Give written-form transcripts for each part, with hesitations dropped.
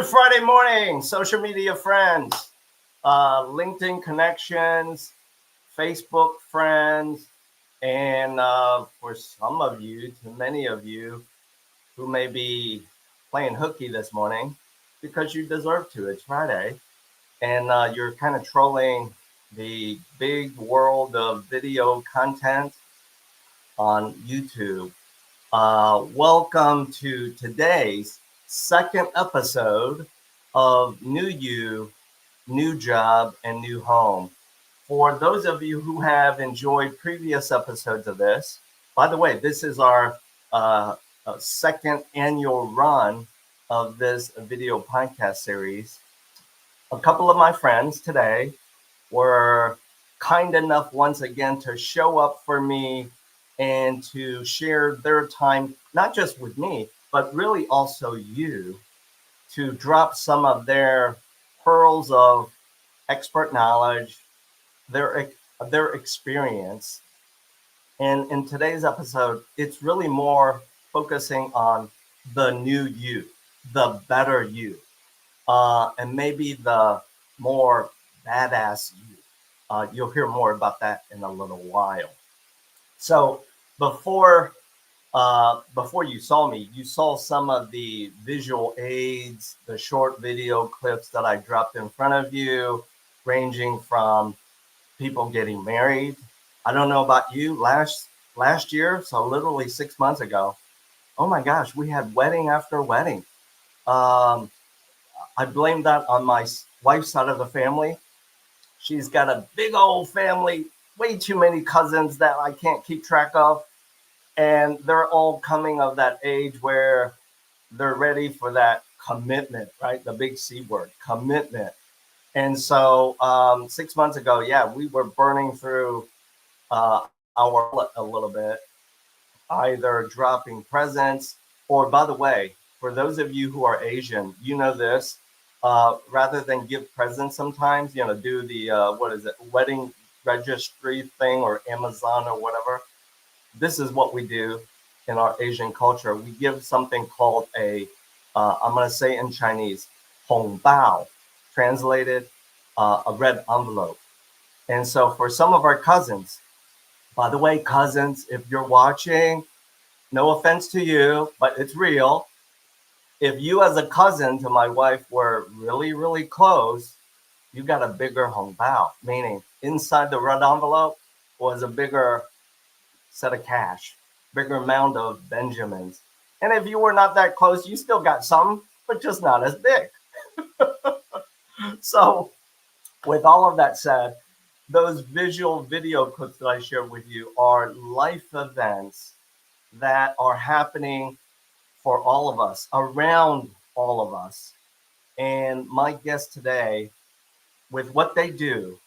Friday morning, social media friends, LinkedIn connections, Facebook friends, and for some of you, to many of you who may be playing hooky this morning because you deserve to. It's Friday, and you're kind of trolling the big world of video content on YouTube. Welcome to today's second episode of New You, New Job, and New Home. For those of you who have enjoyed previous episodes of this, by the way, this is our second annual run of this video podcast series. A couple of my friends today were kind enough once again to show up for me and to share their time, not just with me, but really also you, to drop some of their pearls of expert knowledge, their experience. And in today's episode, it's really more focusing on the new you, the better you, and maybe the more badass you. You'll hear more about that in a little while. So before you saw me, you saw some of the visual aids, the short video clips that I dropped in front of you, ranging from people getting married. I don't know about you, last year, so literally 6 months ago, oh my gosh, we had wedding after wedding. I blame that on my wife's side of the family. She's got a big old family, way too many cousins that I can't keep track of. And they're all coming of that age where they're ready for that commitment, right? The big C word, commitment. And so 6 months ago, yeah, we were burning through our a little bit, either dropping presents or, by the way, for those of you who are Asian, you know this, rather than give presents sometimes, do the, wedding registry thing or Amazon or whatever. This is what we do in our Asian culture. We give something called I'm going to say in Chinese, 红包, translated, a red envelope. And so for some of our cousins, by the way, cousins, if you're watching, no offense to you, but it's real. If you as a cousin to my wife were really, really close, you got a bigger 红包, meaning inside the red envelope was a bigger set of cash, bigger amount of Benjamins. And if you were not that close, you still got some, but just not as big. So with all of that said, those visual video clips that I shared with you are life events that are happening for all of us, around all of us. And my guest today, with what they do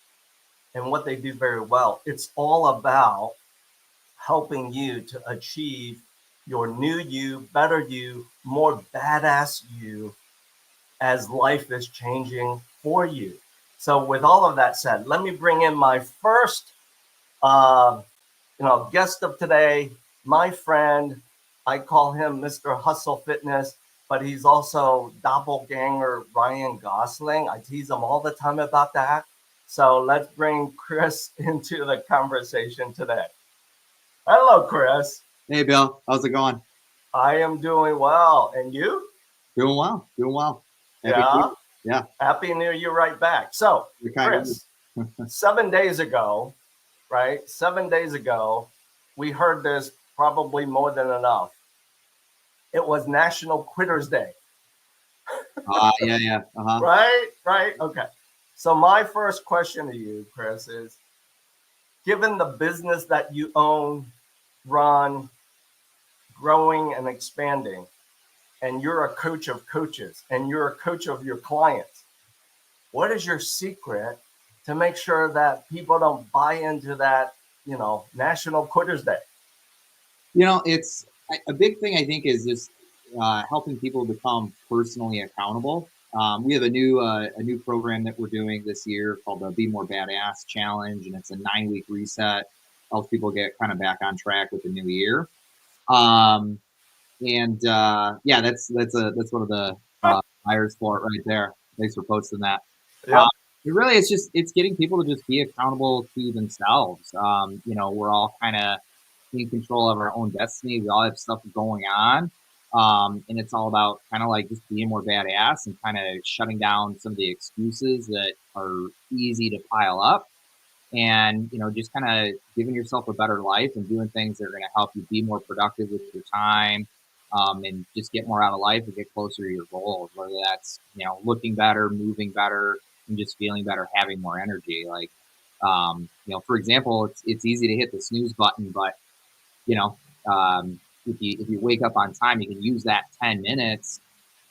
and what they do very well, it's all about helping you to achieve your new you, better you, more badass you as life is changing for you. So with all of that said, let me bring in my first guest of today, my friend. I call him Mr. Hustle Fitness, but he's also doppelganger Ryan Gosling. I tease him all the time about that. So let's bring Chris into the conversation today. Hello, Chris. Hey, Bill. How's it going? I am doing well. And you? Doing well. Doing well. Yeah. Happy New Year right back. So, Chris, 7 days ago, right? 7 days ago, we heard this probably more than enough. It was National Quitters Day. Yeah. Uh-huh. Right. Okay. So my first question to you, Chris, is given the business that you own, run, growing and expanding, and you're a coach of coaches and you're a coach of your clients, what is your secret to make sure that people don't buy into that, National Quitters Day? It's a big thing, I think, is just helping people become personally accountable. We have a new program that we're doing this year called the Be More Badass Challenge, and it's a 9-week reset, helps people get kind of back on track with the new year. That's one of the Myers Fort right there. Thanks for posting that. Yeah. It really, it's getting people to just be accountable to themselves. We're all kind of in control of our own destiny. We all have stuff going on. And it's all about kind of like just being more badass and kind of shutting down some of the excuses that are easy to pile up, and just kind of giving yourself a better life and doing things that are going to help you be more productive with your time, and just get more out of life and get closer to your goals, whether that's looking better, moving better, and just feeling better, having more energy. Like, for example, it's easy to hit the snooze button, but you know, if you wake up on time, you can use that 10 minutes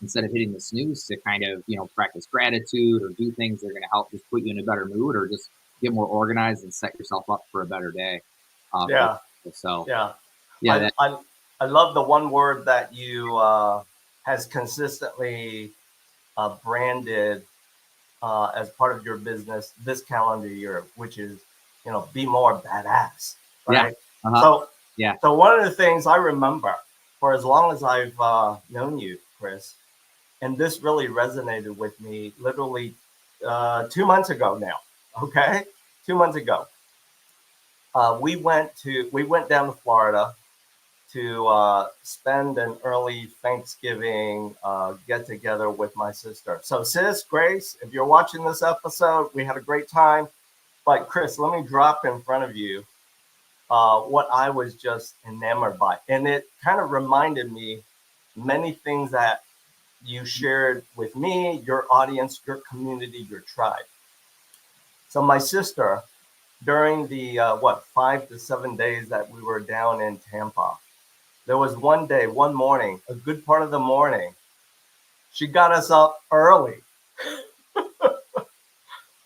instead of hitting the snooze to kind of, practice gratitude or do things that are going to help just put you in a better mood or just get more organized and set yourself up for a better day. Yeah. So, Yeah. yeah. I love the one word that you has consistently branded as part of your business this calendar year, which is, be more badass, right? Yeah. Uh-huh. So, yeah. So one of the things I remember for as long as I've known you, Chris, and this really resonated with me literally 2 months ago now. Okay, 2 months ago, we went down to Florida to spend an early Thanksgiving get together with my sister. So, sis, Grace, if you're watching this episode, we had a great time. But Chris, let me drop in front of you what I was just enamored by, and it kind of reminded me many things that you shared with me, your audience, your community, your tribe. So my sister, during the 5 to 7 days that we were down in Tampa, there was one day, one morning, a good part of the morning, she got us up early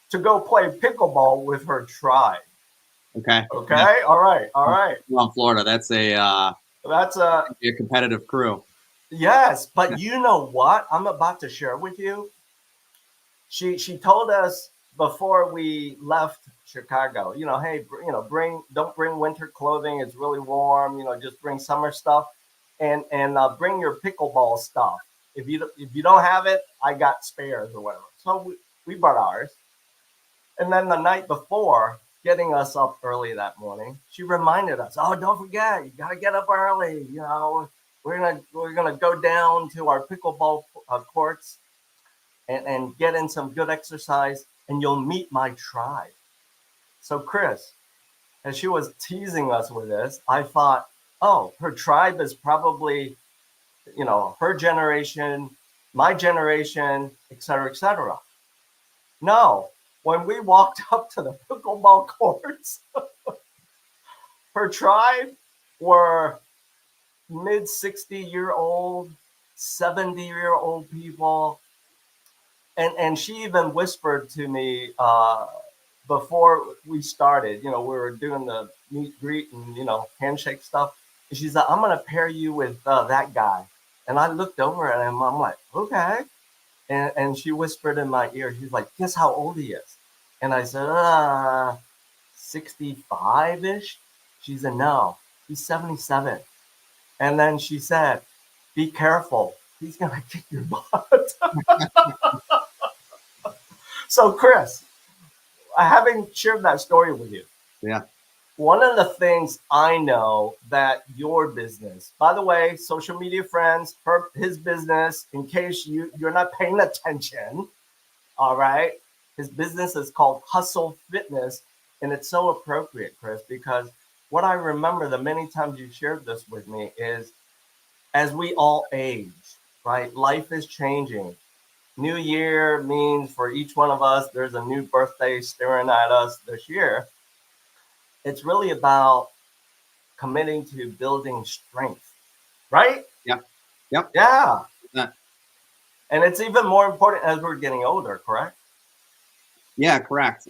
to go play pickleball with her tribe. Okay. Okay. Yeah. All right. All right. Well, Florida, that's a competitive crew. Yes, but you know what I'm about to share with you? She told us before we left Chicago, hey, don't bring winter clothing. It's really warm. Just bring summer stuff, and bring your pickleball stuff. If you don't have it, I got spares or whatever. So we brought ours, and then the night before, getting us up early that morning, she reminded us, oh, don't forget, you gotta get up early. We're gonna go down to our pickleball courts and get in some good exercise, and you'll meet my tribe. So, Chris, as she was teasing us with this, I thought, oh, her tribe is probably, her generation, my generation, et cetera, et cetera. No, when we walked up to the pickleball courts, her tribe were mid 60-year-old, 70-year-old people. And she even whispered to me before we started, we were doing the meet greet and, handshake stuff. And she said, I'm going to pair you with that guy. And I looked over at him. I'm like, okay. And she whispered in my ear, she's like, guess how old he is? And I said, 65-ish. She said, no, he's 77. And then she said, be careful. He's going to kick your butt. So, Chris, having shared that story with you, yeah, one of the things I know that your business, by the way, social media friends, his business, in case you're not paying attention, all right, his business is called Hustle Fitness, and it's so appropriate, Chris, because what I remember the many times you shared this with me is as we all age, right, life is changing. New year means for each one of us, there's a new birthday staring at us this year. It's really about committing to building strength, right? Yep. Yep. Yeah. And it's even more important as we're getting older, correct? Yeah, correct.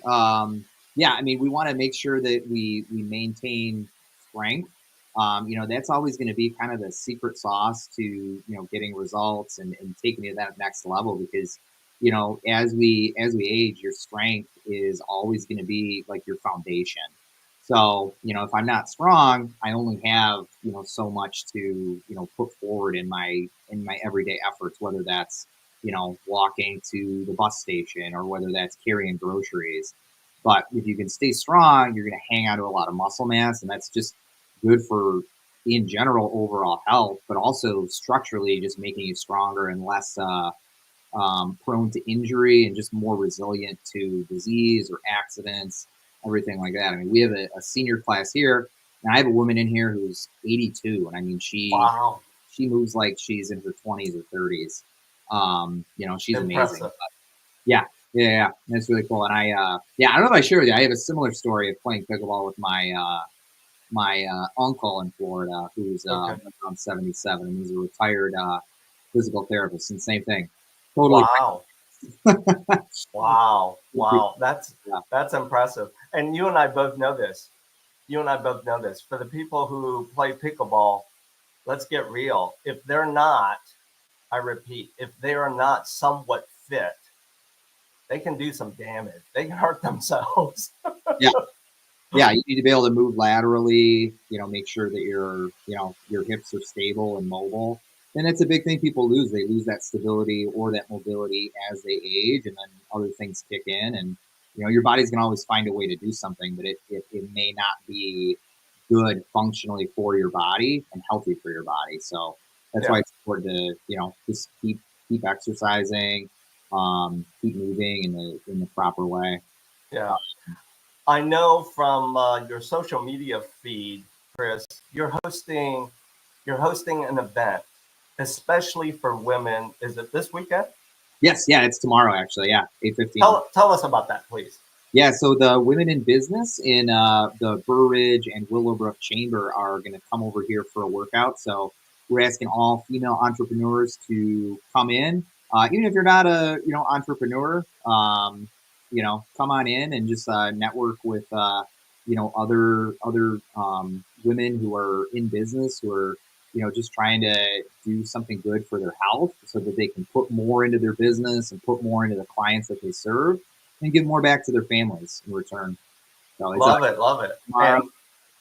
Yeah, I mean, we want to make sure that we maintain strength. That's always going to be kind of the secret sauce to, getting results and taking it to that next level, because, as we age, your strength is always going to be like your foundation. So, if I'm not strong, I only have, so much to, put forward in my everyday efforts, whether that's, walking to the bus station, or whether that's carrying groceries. But if you can stay strong, you're going to hang on to a lot of muscle mass, and that's just good for, in general, overall health, but also structurally just making you stronger and less prone to injury and just more resilient to disease or accidents, everything like that. I mean, we have a senior class here, and I have a woman in here who's 82, and I mean, Wow. she moves like she's in her 20s or 30s. She's Impressive. amazing. But yeah, that's really cool. And I don't know if I shared with you, I have a similar story of playing pickleball with my uncle in Florida, who's around 77, and he's a retired physical therapist, and same thing. Totally. Wow. Wow. Yeah. That's impressive. And you and I both know this. For the people who play pickleball, let's get real. If they're not, I repeat, if they are not somewhat fit, they can do some damage. They can hurt themselves. Yeah, you need to be able to move laterally, make sure that your hips are stable and mobile. And it's a big thing people lose. They lose that stability or that mobility as they age, and then other things kick in. And, your body's going to always find a way to do something, but it may not be good functionally for your body and healthy for your body. So that's why it's important to, just keep exercising, keep moving in the proper way. Yeah. I know from your social media feed, Chris, you're hosting an event, especially for women. Is it this weekend? Yes, yeah, it's tomorrow actually. Yeah, 8:15. Tell us about that, please. Yeah, so the women in business in the 𝙉𝙚𝙬 and chamber are going to come over here for a workout. So we're asking all female entrepreneurs to come in, even if you're not a entrepreneur. Come on in and just network with other women who are in business, who are just trying to do something good for their health, so that they can put more into their business and put more into the clients that they serve, and give more back to their families in return. So love it. And,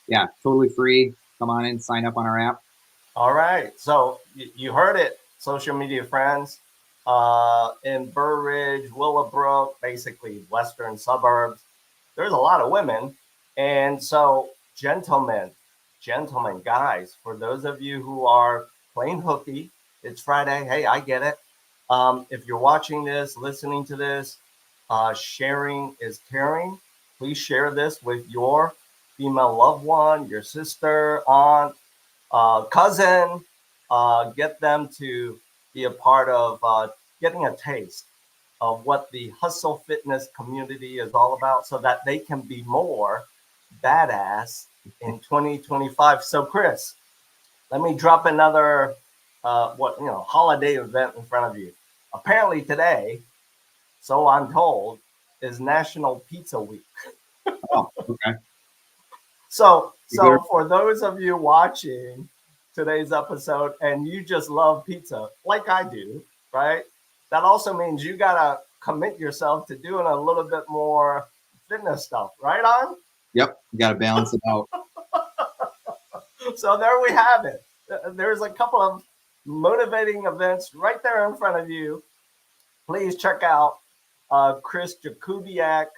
yeah, totally free. Come on in, sign up on our app. All right. So you heard it, social media friends. In 𝙉𝙬𝙬, Willowbrook, basically western suburbs, there's a lot of women. And so, gentlemen, guys, for those of you who are playing hooky, it's Friday. Hey, I get it. If you're watching this, listening to this, sharing is caring. Please share this with your female loved one, your sister, aunt, cousin. Get them to be a part of getting a taste of what the hustle fitness community is all about, so that they can be more badass in 2025. So, Chris, let me drop another holiday event in front of you. Apparently today, so I'm told, is National Pizza Week. Oh, okay. So for those of you watching today's episode and you just love pizza like I do, right? That also means you gotta commit yourself to doing a little bit more fitness stuff, right on? Yep, you gotta balance it out. So there we have it. There's a couple of motivating events right there in front of you. Please check out Chris Jakubiak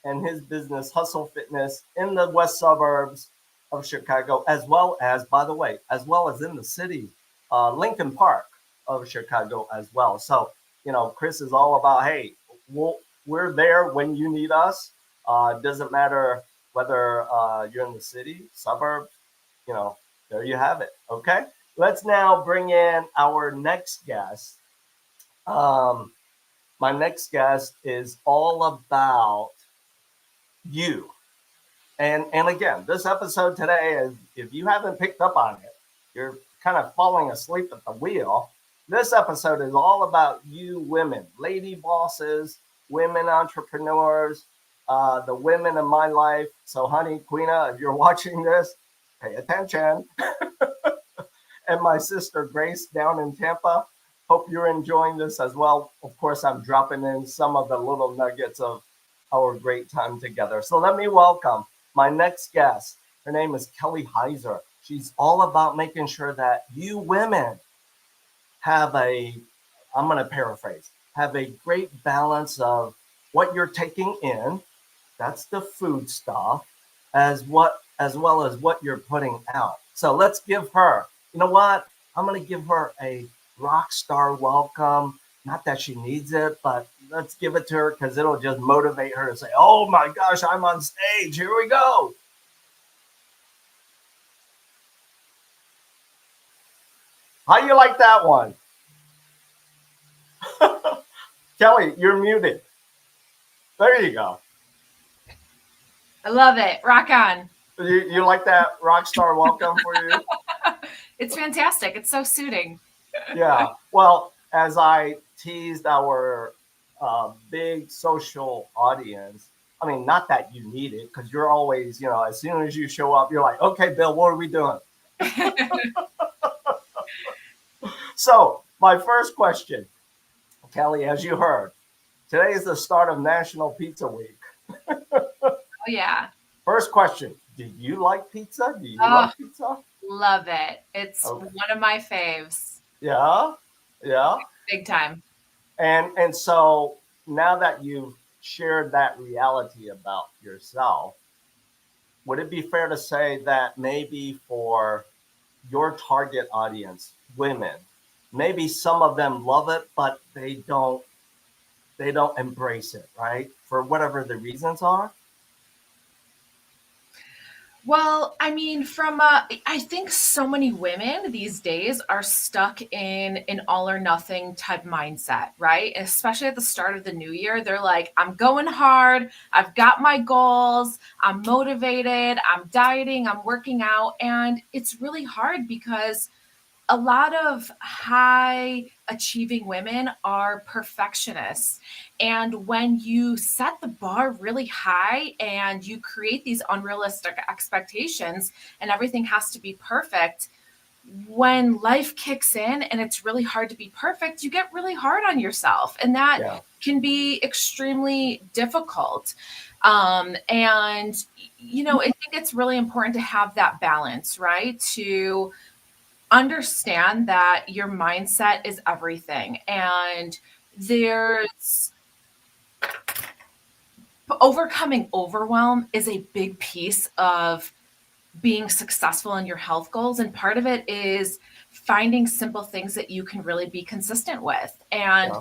and his business Hustle Fitness in the west suburbs of Chicago, as well as, by the way, as well as in the city, Lincoln Park of Chicago as well. So, Chris is all about, hey, we're there when you need us. Doesn't matter whether you're in the city, suburb, there you have it. Okay. Let's now bring in our next guest. My next guest is all about you. And again, this episode today is, if you haven't picked up on it, you're kind of falling asleep at the wheel. This episode is all about you women, lady bosses, women entrepreneurs, the women in my life. So honey, Queena, if you're watching this, pay attention. And my sister Grace down in Tampa. Hope you're enjoying this as well. Of course, I'm dropping in some of the little nuggets of our great time together. So let me welcome my next guest. Her name is Kelly Heiser. She's all about making sure that you women have a I'm going to paraphrase, have a great balance of what you're taking in, that's the food stuff, as well as what you're putting out. So let's give her, you know what? I'm going to give her a rock star welcome. Not that she needs it, but let's give it to her because it'll just motivate her to say, oh my gosh, I'm on stage. Here we go. How you like that one? Kelly, you're muted. There you go. I love it. Rock on. You like that rock star welcome for you? It's fantastic. It's so suiting. Yeah. Well, as I teased our big social audience, I mean, not that you need it, because you're always, you know, as soon as you show up, you're like, okay, Bill, what are we doing? So my first question, Kelly, as you heard, today is the start of National Pizza Week. Oh, yeah. First question, do you like pizza? Do you love pizza? Love it. It's one of my faves. Yeah, yeah. Big time. And so now that you've shared that reality about yourself, would it be fair to say that maybe for your target audience, women, maybe some of them love it, but they don't embrace it, right? For whatever the reasons are? Well, I mean, I think so many women these days are stuck in an all or nothing type mindset, right? Especially at the start of the new year, they're like, I'm going hard. I've got my goals. I'm motivated. I'm dieting. I'm working out. And it's really hard because a lot of high achieving women are perfectionists. And when you set the bar really high and you create these unrealistic expectations and everything has to be perfect, when life kicks in and it's really hard to be perfect, you get really hard on yourself. And that can be extremely difficult. And, you know, I think it's really important to have that balance, right? To understand that your mindset is everything, and there's overcoming overwhelm is a big piece of being successful in your health goals, and part of it is finding simple things that you can really be consistent with. And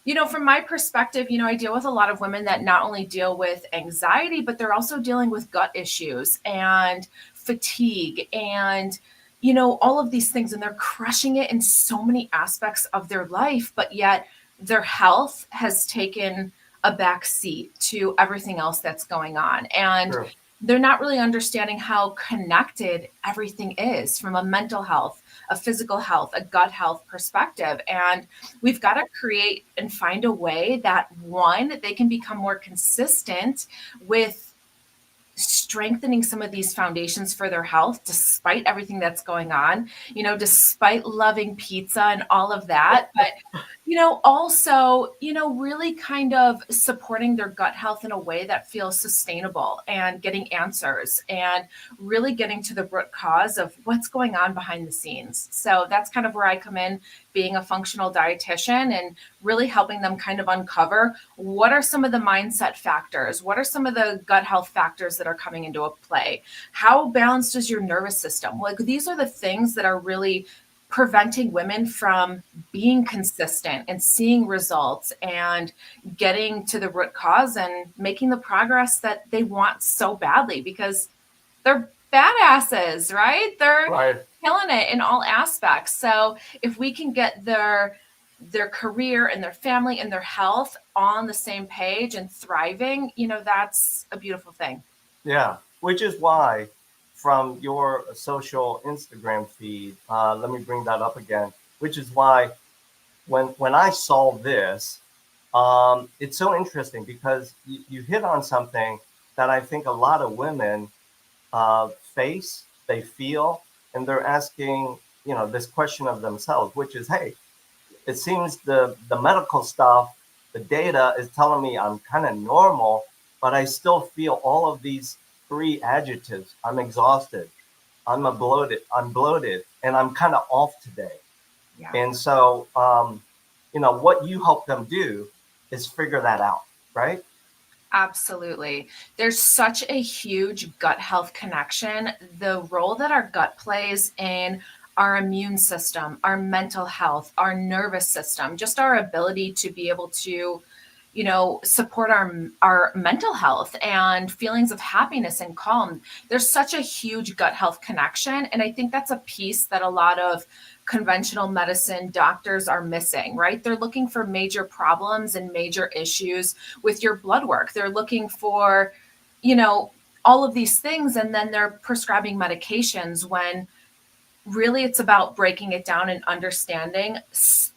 you know, from my perspective, you know, I deal with a lot of women that not only deal with anxiety, but they're also dealing with gut issues and fatigue and, you know, all of these things, and they're crushing it in so many aspects of their life, but yet their health has taken a back seat to everything else that's going on. And they're not really understanding how connected everything is from a mental health, a physical health, a gut health perspective. And we've got to create and find a way that, one, they can become more consistent with strengthening some of these foundations for their health, despite everything that's going on, you know, despite loving pizza and all of that. But, you know, also, you know, really kind of supporting their gut health in a way that feels sustainable and getting answers and really getting to the root cause of what's going on behind the scenes. So that's kind of where I come in, being a functional dietitian and really helping them kind of uncover what are some of the mindset factors, what are some of the gut health factors that are coming into a play, how balanced is your nervous system. Like, these are the things that are really preventing women from being consistent and seeing results and getting to the root cause and making the progress that they want so badly, because they're badasses, right? They're killing it in all aspects. So if we can get their career and their family and their health on the same page and thriving, you know, that's a beautiful thing. Yeah, which is why from your social Instagram feed, let me bring that up again, which is why when I saw this, it's so interesting because you hit on something that I think a lot of women face, they feel, and they're asking, you know, this question of themselves, which is, hey, it seems the medical stuff, the data is telling me I'm kind of normal, but I still feel all of these three adjectives. I'm exhausted, I'm bloated, and I'm kind of off today. And so what you help them do is figure that out, right? Absolutely. There's such a huge gut health connection. The role that our gut plays in our immune system, our mental health, our nervous system, just our ability to be able to, support our mental health and feelings of happiness and calm. There's such a huge gut health connection, and I think that's a piece that a lot of conventional medicine doctors are missing, right? They're looking for major problems and major issues with your blood work. They're looking for, all of these things, and then they're prescribing medications when really it's about breaking it down and understanding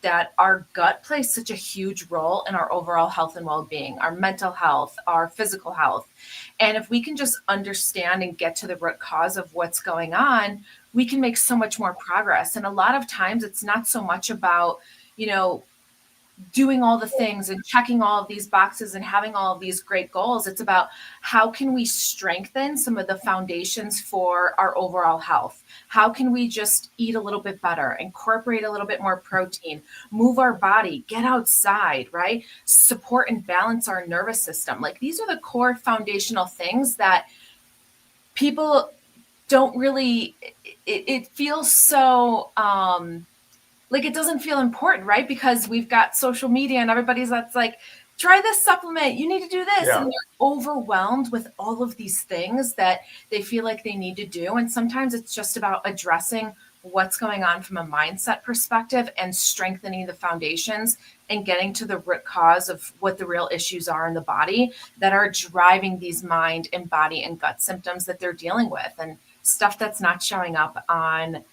that our gut plays such a huge role in our overall health and well-being, our mental health, our physical health. And if we can just understand and get to the root cause of what's going on, we can make so much more progress. And a lot of times it's not so much about, doing all the things and checking all of these boxes and having all of these great goals. It's about how can we strengthen some of the foundations for our overall health? How can we just eat a little bit better, incorporate a little bit more protein, move our body, get outside, right? Support and balance our nervous system. Like, these are the core foundational things that people don't really, it feels so, like, it doesn't feel important, right? Because we've got social media and that's like, try this supplement, you need to do this. Yeah. And they're overwhelmed with all of these things that they feel like they need to do. And sometimes it's just about addressing what's going on from a mindset perspective and strengthening the foundations and getting to the root cause of what the real issues are in the body that are driving these mind and body and gut symptoms that they're dealing with, and stuff that's not showing up on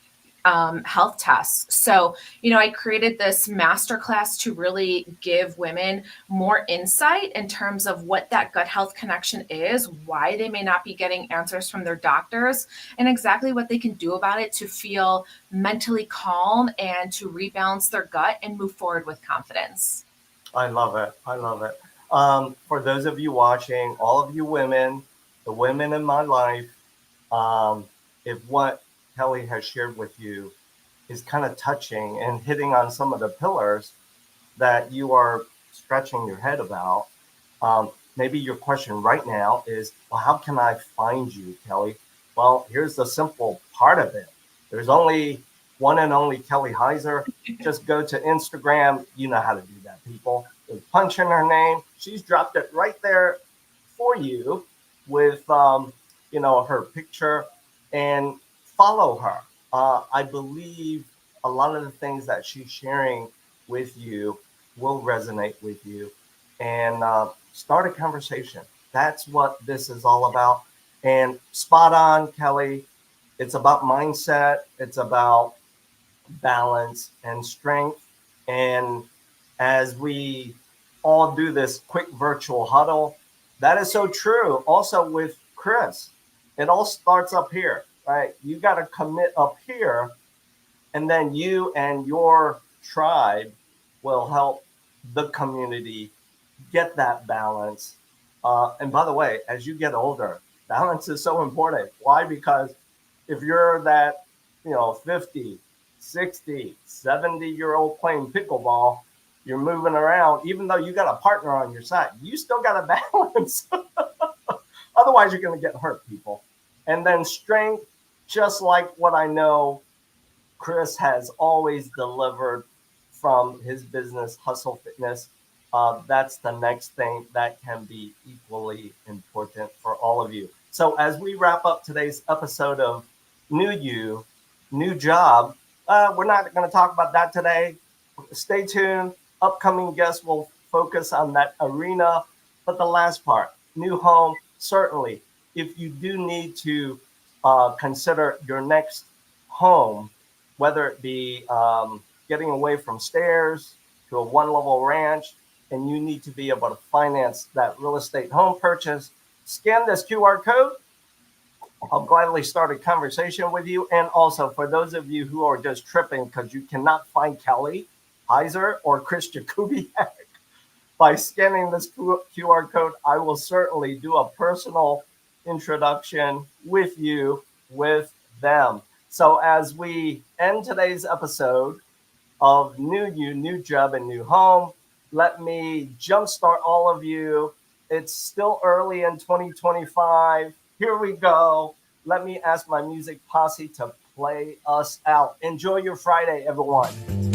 health tests. So, I created this masterclass to really give women more insight in terms of what that gut health connection is, why they may not be getting answers from their doctors, and exactly what they can do about it to feel mentally calm and to rebalance their gut and move forward with confidence. I love it. I love it. For those of you watching, all of you women, the women in my life, if what Kelly has shared with you is kind of touching and hitting on some of the pillars that you are scratching your head about, maybe your question right now is, well, how can I find you, Kelly? Well, here's the simple part of it. There's only one and only Kelly Hdser. Just go to Instagram. You know how to do that, people. Just punch in her name. She's dropped it right there for you with, her picture, and follow her. I believe a lot of the things that she's sharing with you will resonate with you, and start a conversation. That's what this is all about. And spot on, Kelly. It's about mindset. It's about balance and strength. And as we all do this quick virtual huddle, that is so true. Also with Chris, it all starts up here, right? You got to commit up here, and then you and your tribe will help the community get that balance. And by the way, as you get older, balance is so important. Why? Because if you're that, 50, 60, 70-year-old playing pickleball, you're moving around, even though you got a partner on your side, you still got to balance. Otherwise, you're going to get hurt, people. And then strength, just like what I know Chris has always delivered from his business, Hustle Fitness. That's the next thing that can be equally important for all of you. So as we wrap up today's episode of New You, New Job, we're not going to talk about that today. Stay tuned. Upcoming guests will focus on that arena. But the last part, new home, certainly. If you do need to consider your next home, whether it be getting away from stairs to a one-level ranch, and you need to be able to finance that real estate home purchase, scan this QR code. I'll gladly start a conversation with you. And also, for those of you who are just tripping because you cannot find Kelly Hdser or Chris Jakubiak, by scanning this QR code, I will certainly do a personal introduction with you, with them. So as we end today's episode, of new you, new job, and new home. Let me jumpstart all of you. It's still early in 2025. Here we go. Let me ask my music posse to play us out. Enjoy your Friday, everyone.